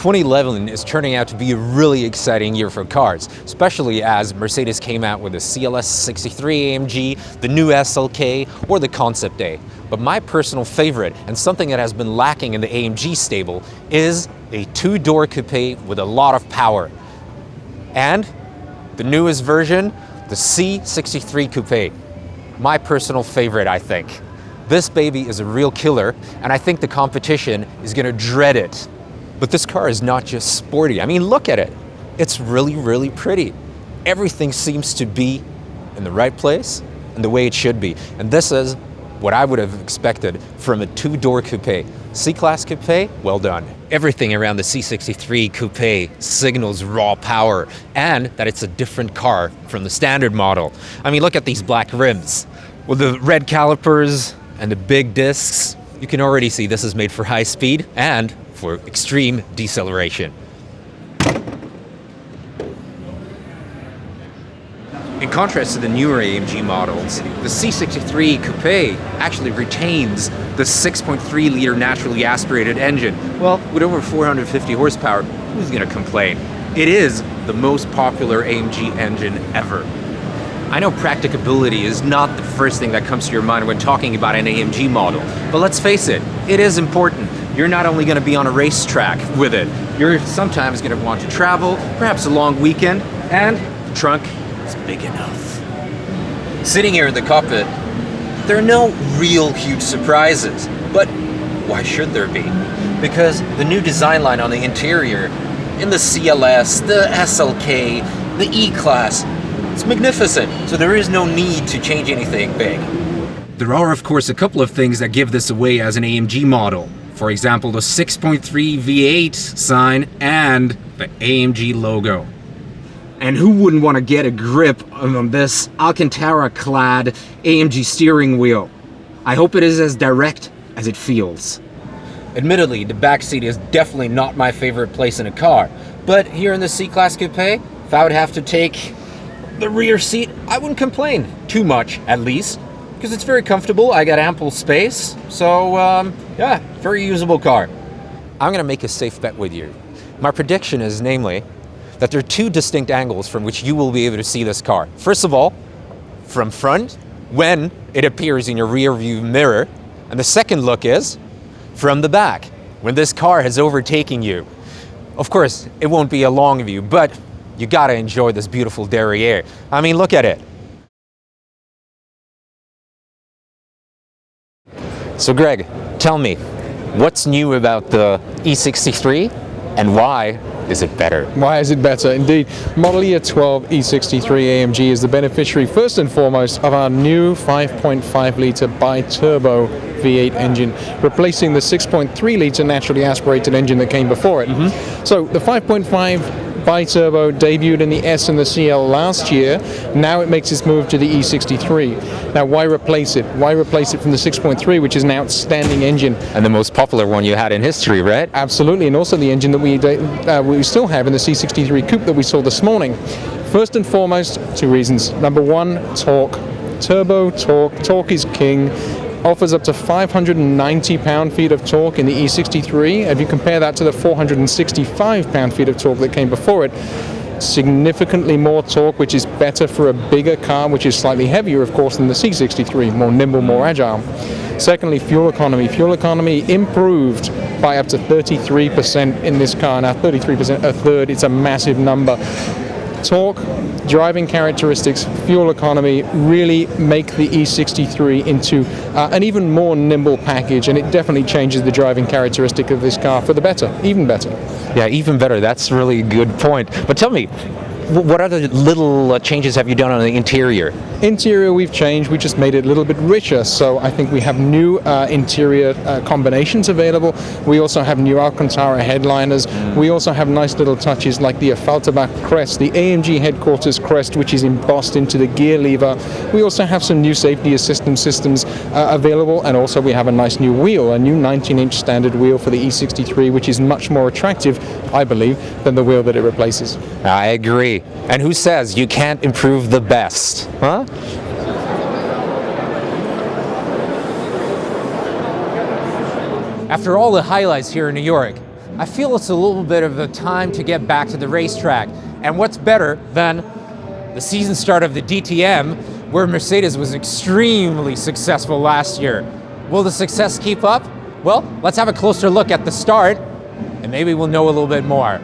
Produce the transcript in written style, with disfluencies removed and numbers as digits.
2011 is turning out to be a really exciting year for cars, especially as Mercedes came out with the CLS 63 AMG, the new SLK, or the Concept A. But my personal favorite, and something that has been lacking in the AMG stable, is a two-door coupe with a lot of power. And the newest version, the C63 Coupe. My personal favorite, I think. This baby is a real killer, and I think the competition is going to dread it. But this car is not just sporty. I mean, look at it. It's really, really pretty. Everything seems to be in the right place and the way it should be. And this is what I would have expected from a two-door coupe. C-Class coupe, well done. Everything around the C63 coupe signals raw power and that it's a different car from the standard model. I mean, look at these black rims. With the red calipers and the big discs, you can already see this is made for high speed and for extreme deceleration. In contrast to the newer AMG models, the C63 Coupe actually retains the 6.3-liter naturally aspirated engine. Well, with over 450 horsepower, who's going to complain? It is the most popular AMG engine ever. I know practicability is not the first thing that comes to your mind when talking about an AMG model, but let's face it, it is important. You're not only going to be on a racetrack with it, you're sometimes going to want to travel, perhaps a long weekend, and the trunk is big enough. Sitting here in the cockpit, there are no real huge surprises, but why should there be? Because the new design line on the interior, in the CLS, the SLK, the E-Class, it's magnificent, so there is no need to change anything big. There are, of course, a couple of things that give this away as an AMG model. For example, the 6.3 V8 sign and the AMG logo. And who wouldn't want to get a grip on this Alcantara-clad AMG steering wheel? I hope it is as direct as it feels. Admittedly, the back seat is definitely not my favorite place in a car, but here in the C-Class Coupe, if I would have to take the rear seat, I wouldn't complain too much, at least, because it's very comfortable. I got ample space, so yeah, very usable car. I'm gonna make a safe bet with you. My prediction is, namely, that there are two distinct angles from which you will be able to see this car. First of all, from front, when it appears in your rear view mirror, and the second look is from the back, when this car has overtaken you. Of course, it won't be a long view, but you gotta enjoy this beautiful derriere. I mean, look at it. So Greg, tell me, what's new about the E63 and why is it better? Why is it better? Indeed, Model Year 12 E63 AMG is the beneficiary first and foremost of our new 5.5-litre bi-turbo V8 engine, replacing the 6.3-litre naturally aspirated engine that came before it. So the 5.5 bi-turbo debuted in the S and the CL last year. Now it makes its move to the E63. Now, why replace it? Why replace it from the 6.3, which is an outstanding engine? And the most popular one you had in history, right? Absolutely, and also the engine that we still have in the C63 Coupe that we saw this morning. First and foremost, two reasons. Number one, torque. Turbo torque. Torque is king. Offers up to 590 pound-feet of torque in the E63. If you compare that to the 465 pound-feet of torque that came before it, significantly more torque, which is better for a bigger car, which is slightly heavier, of course, than the C63, more nimble, more agile. Secondly, fuel economy. Fuel economy improved by up to 33% in this car. Now, 33%, a third, it's a massive number. Torque, driving characteristics, fuel economy really make the E63 into an even more nimble package, and it definitely changes the driving characteristic of this car for the better, even better. Yeah, even better. That's really a good point. But tell me, what other little changes have you done on the interior? Interior we've changed, we just made it a little bit richer, so I think we have new interior combinations available. We also have new Alcantara headliners. We also have nice little touches like the Affalterbach crest, the AMG headquarters crest, which is embossed into the gear lever. We also have some new safety assistance systems available, and also we have a nice new wheel, a new 19-inch standard wheel for the E63, which is much more attractive, I believe, than the wheel that it replaces. I agree. And who says you can't improve the best? Huh? After all the highlights here in New York, I feel it's a little bit of a time to get back to the racetrack. And what's better than the season start of the DTM, where Mercedes was extremely successful last year. Will the success keep up? Well, let's have a closer look at the start, and maybe we'll know a little bit more.